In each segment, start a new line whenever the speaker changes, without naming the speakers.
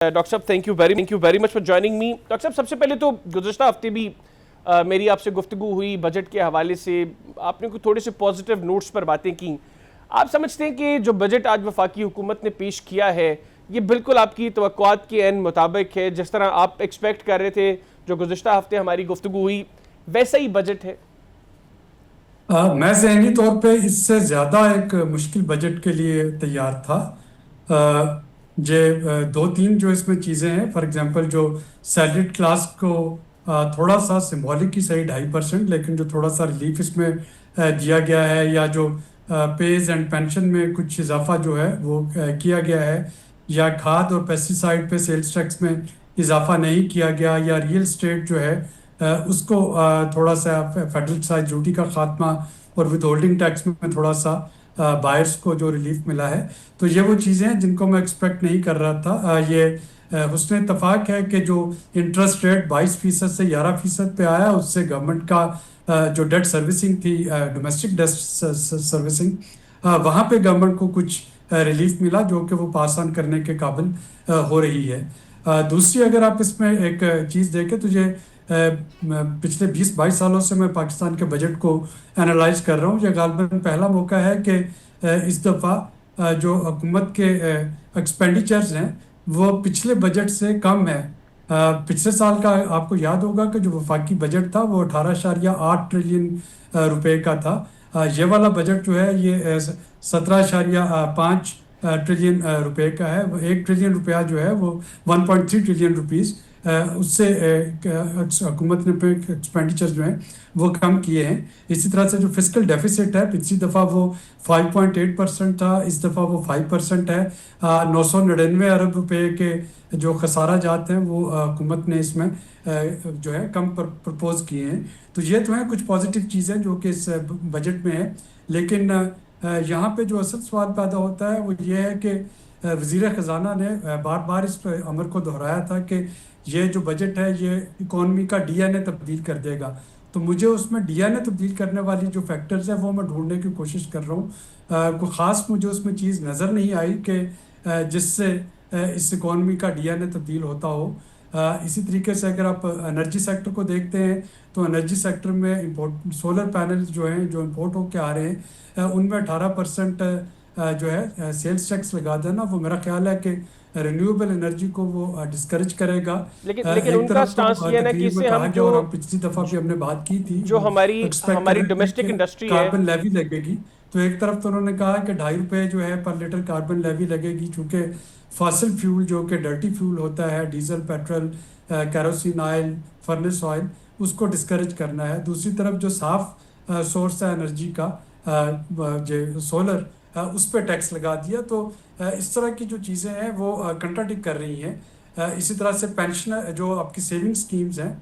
Doctor صاحب thank you very much for joining me. Doctor صاحب سب سے پہلے تو گزشتہ ہفتے بھی میری آپ سے گفتگو ہوئی بجٹ کے حوالے سے. آپ نے کوئی تھوڑے سے پازیٹیو نوٹس پر باتیں کی. آپ سمجھتے ہیں کہ جو بجٹ آج وفاقی حکومت نے پیش کیا ہے یہ بالکل آپ کی توقعات کے عین مطابق ہے؟ جس طرح آپ ایکسپیکٹ کر رہے تھے جو گزشتہ ہفتے ہماری گفتگو ہوئی ویسا ہی بجٹ ہے؟
میں ذہنی طور پہ اس سے زیادہ ایک مشکل بجٹ کے لیے تیار تھا. دو تین جو اس میں چیزیں ہیں، فار ایگزامپل جو سیلریڈ کلاس کو تھوڑا سا سمبولک کی صحیح 2.5%، لیکن جو تھوڑا سا ریلیف اس میں دیا گیا ہے، یا جو پیز اینڈ پینشن میں کچھ اضافہ جو ہے وہ کیا گیا ہے، یا کھاد اور پیسٹیسائڈ پہ سیلز ٹیکس میں اضافہ نہیں کیا گیا، یا ریئل اسٹیٹ جو ہے اس کو تھوڑا سا فیڈرل سائز ڈیوٹی کا خاتمہ اور ود ہولڈنگ ٹیکس میں تھوڑا سا بائرس کو جو ریلیف ملا ہے. تو یہ وہ چیزیں ہیں جن کو میں ایکسپیکٹ نہیں کر رہا تھا. یہ حسن اتفاق ہے کہ جو انٹرسٹ ریٹ 22% سے 11% پہ آیا، اس سے گورنمنٹ کا جو ڈیٹ سروسنگ تھی، ڈومیسٹک ڈیٹ سروسنگ، وہاں پہ گورنمنٹ کو کچھ ریلیف ملا جو کہ وہ پاس آن کرنے کے قابل ہو رہی ہے. دوسری اگر آپ اس میں ایک چیز دیکھیں تو یہ پچھلے 20-22 سالوں سے میں پاکستان کے بجٹ کو انالائز کر رہا ہوں. یہ غالباً پہلا موقع ہے کہ اس دفعہ جو حکومت کے ایکسپینڈیچرز ہیں وہ پچھلے بجٹ سے کم ہے. پچھلے سال کا آپ کو یاد ہوگا کہ جو وفاقی بجٹ تھا وہ 18.8 ٹریلین روپے کا تھا. یہ والا بجٹ جو ہے یہ 17.5 ٹریلین روپے کا ہے. 1 ٹریلین روپیہ جو ہے وہ 1.3 ٹریلین روپیز اس سے حکومت نے ایکسپینڈیچر جو ہیں وہ کم کیے ہیں. اسی طرح سے جو فسکل ڈیفیسٹ ہے، پچھلی دفعہ وہ 5.8% تھا، اس دفعہ وہ 5% ہے. 999 ارب روپے کے جو خسارہ جات ہیں وہ حکومت نے اس میں جو ہے کم پرپوز کیے ہیں. تو یہ تو ہیں کچھ پازیٹیو چیزیں جو کہ اس بجٹ میں ہے. لیکن یہاں پہ جو اصل سوال پیدا ہوتا ہے وہ یہ ہے کہ وزیر خزانہ نے بار بار اس امر کو دہرایا تھا کہ یہ جو بجٹ ہے یہ اکانومی کا ڈی این اے تبدیل کر دے گا. تو مجھے اس میں ڈی این اے تبدیل کرنے والی جو فیکٹرز ہیں وہ میں ڈھونڈنے کی کوشش کر رہا ہوں. کوئی خاص مجھے اس میں چیز نظر نہیں آئی کہ جس سے اس اکانومی کا ڈی این اے تبدیل ہوتا ہو. اسی طریقے سے اگر آپ انرجی سیکٹر کو دیکھتے ہیں تو انرجی سیکٹر میں سولر پینلز جو ہیں جو امپورٹ ہو کے آ رہے ہیں ان میں 18% جو ہے سیلز ٹیکس لگا دینا، وہ میرا خیال ہے کہ رینیویبل انرجی کو وہ ڈسکریج کرے گا.
لیکن
ایک
ان کا
طرف تو
سٹانس یہ ہے نا کہ
تقریر
اس
میں
سے
کہا
ہم
گیا، اور ہم پچھلی دفعہ بھی ہم نے بات کی تھی،
جو
ایکسپیکٹ کر
ہماری
رہے تھے
ڈومیسٹک
کہ
انڈسٹری ہے.
کاربن لیوی لگے گی. تو ایک طرف تو انہوں نے کہا کہ 2.5 روپے جو ہے پر لیٹر کاربن لیوی لگے گی، چونکہ فاسل فیول جو کہ ڈرٹی فیول ہوتا ہے، diesel, petrol, kerosene oil, furnace oil, اس کو ڈسکریج کرنا ہے. دوسری طرف جو صاف سورس ہے انرجی کا، جو سولر، اس پہ ٹیکس لگا دیا. تو اس طرح کی جو چیزیں ہیں وہ کنٹراڈکٹ کر رہی ہیں. اسی طرح سے پینشن جو آپ کی سیونگ سکیمز ہیں،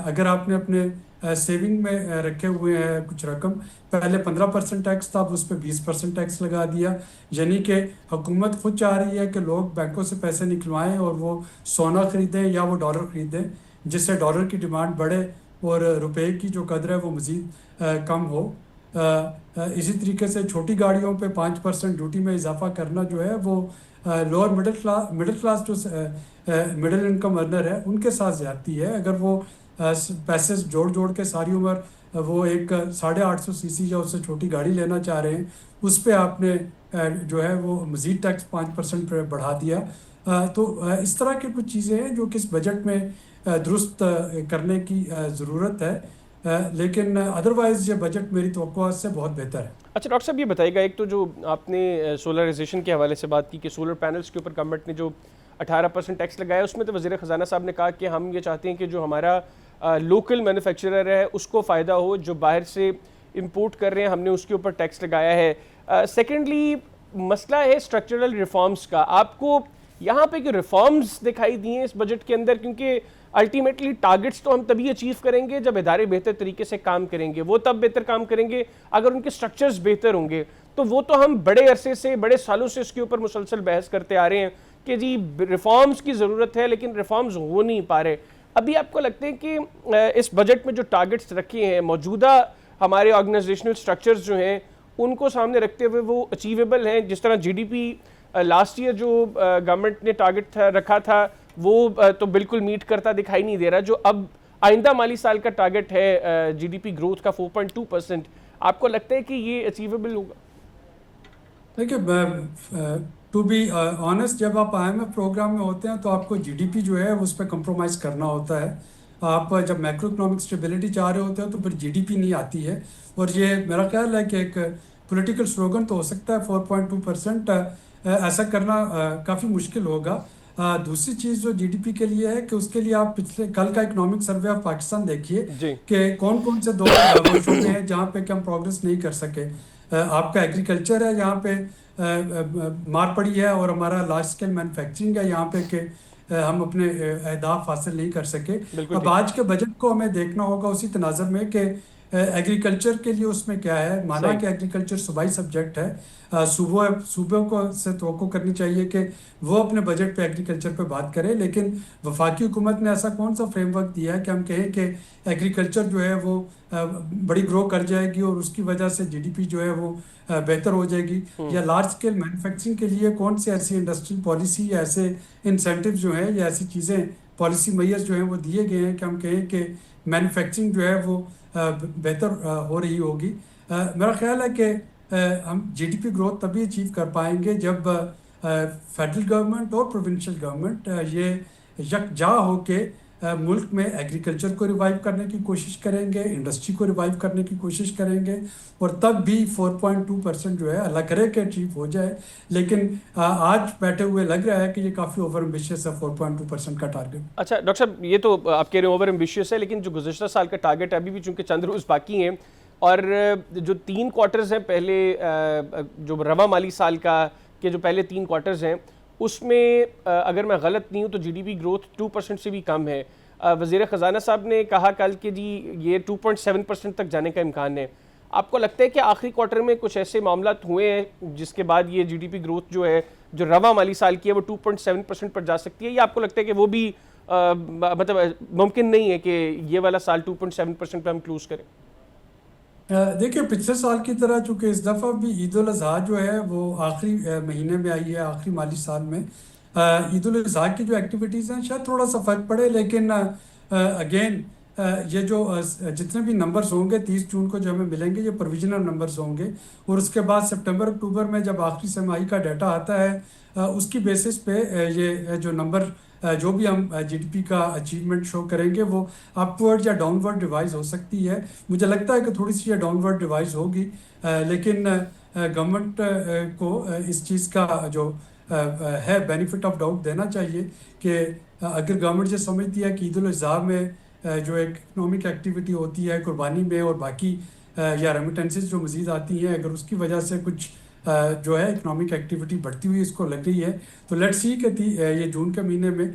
اگر آپ نے اپنے سیونگ میں رکھے ہوئے ہیں کچھ رقم، پہلے 15% ٹیکس تھا، اب اس پہ 20% ٹیکس لگا دیا. یعنی کہ حکومت خود چاہ رہی ہے کہ لوگ بینکوں سے پیسے نکلوائیں اور وہ سونا خریدیں یا وہ ڈالر خریدیں، جس سے ڈالر کی ڈیمانڈ بڑھے اور روپے کی جو قدر ہے وہ مزید کم ہو. اسی طریقے سے چھوٹی گاڑیوں پہ 5% ڈیوٹی میں اضافہ کرنا جو ہے وہ لوور مڈل کلاس جو مڈل انکم ارنر ہے ان کے ساتھ زیادتی ہے. اگر وہ پیسے جوڑ کے ساری عمر وہ ایک 850 cc یا اس سے چھوٹی گاڑی لینا چاہ رہے ہیں، اس پہ آپ نے جو ہے وہ مزید ٹیکس 5% پہ بڑھا دیا. تو اس طرح کی کچھ چیزیں ہیں جو کہ اس بجٹ میں درست کرنے کی ضرورت ہے. لیکن ادروائز یہ بجٹ میری توقعات سے بہت بہتر ہے.
اچھا ڈاکٹر صاحب یہ بتائیے گا، ایک تو جو آپ نے سولرائزیشن کے حوالے سے بات کی کہ سولر پینلز کے اوپر گورنمنٹ نے جو 18% ٹیکس لگایا، اس میں تو وزیر خزانہ صاحب نے کہا کہ ہم یہ چاہتے ہیں کہ جو ہمارا لوکل مینوفیکچرر ہے اس کو فائدہ ہو، جو باہر سے امپورٹ کر رہے ہیں ہم نے اس کے اوپر ٹیکس لگایا ہے. سیکنڈلی مسئلہ ہے اسٹرکچرل ریفارمز کا. آپ کو یہاں پہ کہ ریفارمز دکھائی دی ہیں اس بجٹ کے اندر؟ کیونکہ الٹیمیٹلی ٹارگٹس تو ہم تبھی اچیو کریں گے جب ادارے بہتر طریقے سے کام کریں گے. وہ تب بہتر کام کریں گے اگر ان کے سٹرکچرز بہتر ہوں گے. تو وہ تو ہم بڑے عرصے سے، بڑے سالوں سے اس کے اوپر مسلسل بحث کرتے آ رہے ہیں کہ جی ریفارمز کی ضرورت ہے، لیکن ریفارمز ہو نہیں پا رہے. ابھی آپ کو لگتے ہیں کہ اس بجٹ میں جو ٹارگٹس رکھے ہیں، موجودہ ہمارے آرگنائزیشنل سٹرکچرز جو ہیں ان کو سامنے رکھتے ہوئے وہ اچیویبل ہیں؟ جس طرح G D P last year جو گورنمنٹ نے ٹارگٹ رکھا تھا وہ تو بالکل میٹ کرتا دکھائی نہیں دے رہا. جو اب آئندہ مالی سال کا ٹارگٹ ہے جی ڈی پی گروتھ کا 4.2%, آپ کو لگتا ہے کہ یہ اچیویبل ہوگا؟
دیکھیے ٹو بی آنیسٹ، جب آپ آئی ایم ایف پروگرام میں ہوتے ہیں تو آپ کو جی ڈی پی جو ہے اس پہ کمپرومائز کرنا ہوتا ہے. آپ جب میکرو اکنامک اسٹیبلٹی چاہ رہے ہوتے ہیں تو پھر جی ڈی پی نہیں آتی ہے. اور یہ میرا خیال ہے کہ ایک پولیٹیکل سلوگن تو ہو سکتا ہے 4.2%، ایسا کرنا کافی مشکل ہوگا. دوسری چیز جو جی ڈی پی کے لیے ہے کہ اس کے لیے آپ پچھلے کل کا اکنامک سروے آف پاکستان دیکھیے
جی
کہ کون کون سے دو وہ شعبے ہیں جہاں پہ کہ ہم پروگرس نہیں کر سکے. آپ کا ایگریکلچر ہے یہاں پہ مار پڑی ہے، اور ہمارا لارج اسکیل مینوفیکچرنگ ہے یہاں پہ کہ ہم اپنے اہداف حاصل نہیں کر سکے.
بالکل
اب
ٹھیک.
آج کے بجٹ کو ہمیں دیکھنا ہوگا اسی تناظر میں کہ ایگریکلچر کے لیے اس میں کیا ہے. مانا
صحیح.
کہ ایگریکلچر صوبائی سبجیکٹ ہے، صوبوں کو سے توقع کرنی چاہیے کہ وہ اپنے بجٹ پہ ایگریکلچر پہ بات کرے. لیکن وفاقی حکومت نے ایسا کون سا فریم ورک دیا ہے کہ ہم کہیں کہ ایگریکلچر جو ہے وہ بڑی گرو کر جائے گی اور اس کی وجہ سے جی ڈی پی جو ہے وہ بہتر ہو جائے گی؟ یا لارج اسکیل مینوفیکچرنگ کے لیے کون سی ایسی انڈسٹریل پالیسی یا ایسے انسینٹیو جو ہیں یا ایسی چیزیں پالیسی میئر جو ہیں وہ دیے گئے ہیں کہ ہم کہیں کہ مینوفیکچرنگ جو ہے وہ بہتر ہو رہی ہوگی؟ میرا خیال ہے کہ ہم جی ڈی پی گروتھ تبھی اچیو کر پائیں گے جب فیڈرل گورنمنٹ اور پروونشل گورنمنٹ یہ یکجا ہو کے ملک میں ایگریکلچر کو ریوائیو کرنے کی کوشش کریں گے، انڈسٹری کو ریوائیو کرنے کی کوشش کریں گے. اور تب بھی 4.2% جو ہے اللہ کرے کہ اچیو ہو جائے. لیکن آج بیٹھے ہوئے لگ رہا ہے کہ یہ کافی اوور ایمبیشیس ہے 4.2% کا ٹارگٹ.
اچھا ڈاکٹر صاحب، یہ تو آپ کہہ رہے ہیں اوور ایمبیشیس ہے، لیکن جو گزشتہ سال کا ٹارگٹ ہے ابھی بھی چونکہ چند روز باقی ہیں، اور جو 3 کوارٹرز ہیں پہلے جو رواں مالی سال کا کے جو پہلے 3 کوارٹرز ہیں اس میں اگر میں غلط نہیں ہوں تو جی ڈی پی گروتھ 2% سے بھی کم ہے. وزیر خزانہ صاحب نے کہا کل کہ جی یہ 2.7% تک جانے کا امکان ہے. آپ کو لگتا ہے کہ آخری کوارٹر میں کچھ ایسے معاملات ہوئے ہیں جس کے بعد یہ جی ڈی پی گروتھ جو ہے جو رواں مالی سال کی ہے وہ 2.7% پر جا سکتی ہے، یا آپ کو لگتا ہے کہ وہ بھی مطلب ممکن نہیں ہے کہ یہ والا سال 2.7% پہ ہم کلوز کریں؟
دیکھیے پچھلے سال کی طرح چونکہ اس دفعہ بھی عید الاضحیٰ جو ہے وہ آخری مہینے میں آئی ہے، آخری مالی سال میں. عید الاضحیٰ کی جو ایکٹیویٹیز ہیں شاید تھوڑا سا فرق پڑے، لیکن اگین یہ جو جتنے بھی نمبرز ہوں گے 30 جون کو جو ہمیں ملیں گے یہ پرویژنل نمبرز ہوں گے. اور اس کے بعد سپٹمبر اکتوبر میں جب آخری سرمائی کا ڈیٹا آتا ہے اس کی بیسس پہ یہ جو نمبر جو بھی ہم جی ڈی پی کا اچیومنٹ شو کریں گے وہ اپ ورڈ یا ڈاؤن ورڈ ریوائز ہو سکتی ہے. مجھے لگتا ہے کہ تھوڑی سی یہ ڈاؤن ورڈ ریوائز ہوگی، لیکن گورنمنٹ کو اس چیز کا جو ہے بینیفٹ آف ڈاؤٹ دینا چاہیے کہ اگر گورنمنٹ یہ سمجھتی ہے کہ عید الاضحیٰ میں جو ایک اکنامک ایکٹیویٹی ہوتی ہے قربانی میں اور باقی یا ریمیٹنسز جو مزید آتی ہیں، اگر اس کی وجہ سے کچھ جو ہے اکنامک ایکٹیویٹی بڑھتی ہوئی اس کو لگ رہی ہے تو لیٹس سی کہ یہ جون کے مہینے میں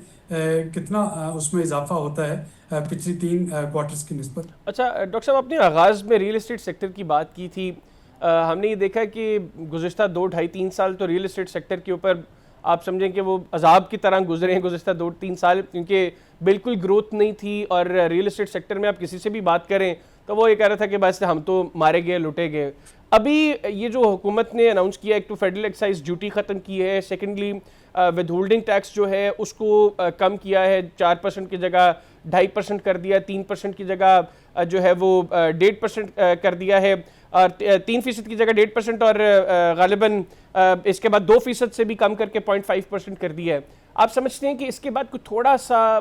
کتنا اس میں اضافہ ہوتا ہے پچھلی 3 کوارٹرز کی نسبت.
اچھا ڈاکٹر صاحب، آپ نے آغاز میں ریئل اسٹیٹ سیکٹر کی بات کی تھی. ہم نے یہ دیکھا کہ گزشتہ 2-2.5-3 سال تو ریئل اسٹیٹ سیکٹر کے اوپر آپ سمجھیں کہ وہ عذاب کی طرح گزرے ہیں گزشتہ 2-3 سال، کیونکہ بالکل گروتھ نہیں تھی. اور ریئل اسٹیٹ سیکٹر میں آپ کسی سے بھی بات کریں تو وہ یہ کہہ رہا تھا کہ بس ہم تو مارے گئے لوٹے گئے. ابھی یہ جو حکومت نے اناؤنس کیا، ایک تو فیڈرل ایکسائز ڈیوٹی ختم کی ہے، سیکنڈلی ود ہولڈنگ ٹیکس جو ہے اس کو کم کیا ہے، 4% کی جگہ 2.5% کر دیا، 3% کی جگہ جو ہے وہ 1.5% کر دیا ہے، اور 3% کی جگہ 1.5%، اور غالباً اس کے بعد 2% سے بھی کم کر کے 0.5% کر دیا ہے. آپ سمجھتے ہیں کہ اس کے بعد کوئی تھوڑا سا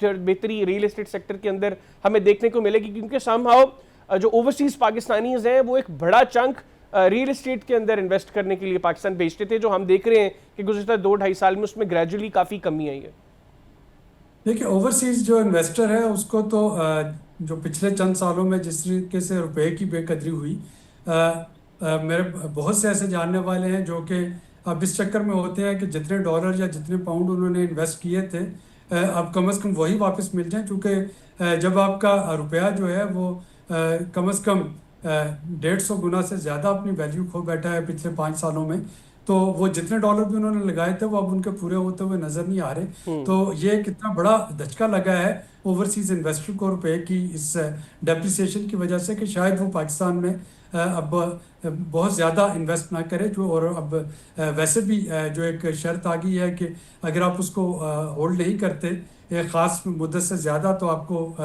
بہتری ریئل اسٹیٹ سیکٹر کے اندر ہمیں دیکھنے کو ملے گی؟ کیونکہ سم ہاؤ جو اوورسیز پاکستانیز ہیں وہ ایک بڑا چنک ریئل اسٹیٹ کے اندر انویسٹ کرنے کے لیے پاکستان بھیجتے تھے، جو ہم دیکھ رہے ہیں کہ گزشتہ 2-2.5 سال میں اس میں گریجولی کافی کمی آئی ہے.
دیکھیے اوورسیز جو انویسٹر ہے اس کو تو جو پچھلے چند سالوں میں جس طریقے سے روپے کی بے قدری ہوئی، میرے بہت سے ایسے جاننے والے ہیں جو کہ اب اس چکر میں ہوتے ہیں کہ جتنے ڈالر یا جتنے پاؤنڈ انہوں نے انویسٹ کیے تھے اب کم از کم وہی واپس مل جائیں. چونکہ جب آپ کا روپیہ جو ہے وہ کم از کم 150 گنا سے زیادہ اپنی ویلیو کھو بیٹھا ہے پچھلے 5 سالوں میں، تو وہ جتنے ڈالر بھی انہوں نے لگائے تھے وہ اب ان کے پورے ہوتے ہوئے نظر نہیں آ رہے. تو یہ کتنا بڑا دھچکا لگا ہے اوورسیز انویسٹر کو روپے کی اس ڈیپریسیشن کی وجہ سے کہ شاید وہ پاکستان میں اب بہت زیادہ انویسٹ نہ کرے. جو اور اب ویسے بھی جو ایک شرط آ گئی ہے کہ اگر آپ اس کو ہولڈ نہیں کرتے ایک خاص مدت سے زیادہ تو آپ کو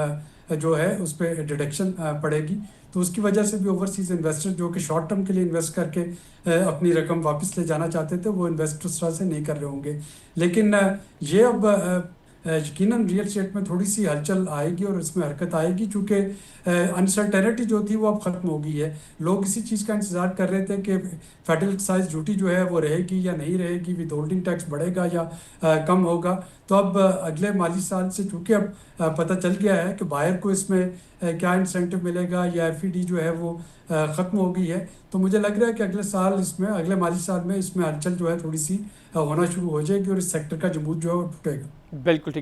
جو ہے اس پہ ڈیڈکشن پڑے گی. تو اس کی وجہ سے بھی اوورسیز انویسٹر جو کہ شارٹ ٹرم کے لیے انویسٹ کر کے اپنی رقم واپس لے جانا چاہتے تھے وہ انویسٹ اس طرح سے نہیں کر رہے ہوں گے. لیکن یہ اب یقیناً ریئل اسٹیٹ میں تھوڑی سی ہلچل آئے گی اور اس میں حرکت آئے گی چونکہ انسرٹینٹی جو تھی وہ اب ختم ہو گئی ہے. لوگ اسی چیز کا انتظار کر رہے تھے کہ فیڈرل ایکسائز ڈیوٹی جو ہے وہ رہے گی یا نہیں رہے گی, ود ہولڈنگ ٹیکس بڑھے گا یا کم ہوگا. تو اب اگلے مالی سال سے چونکہ اب پتہ چل گیا ہے کہ بائر کو اس میں کیا انسینٹو ملے گا یا ایف ای ڈی جو ہے وہ ختم ہو گئی ہے, تو مجھے لگ رہا ہے کہ اگلے سال اس میں اگلے مالی سال میں اس میں ہلچل جو ہے تھوڑی سی ہونا شروع ہو جائے گی اور اس سیکٹر کا جمود جو ہے وہ ٹوٹے گا.
بالکل ٹھیک.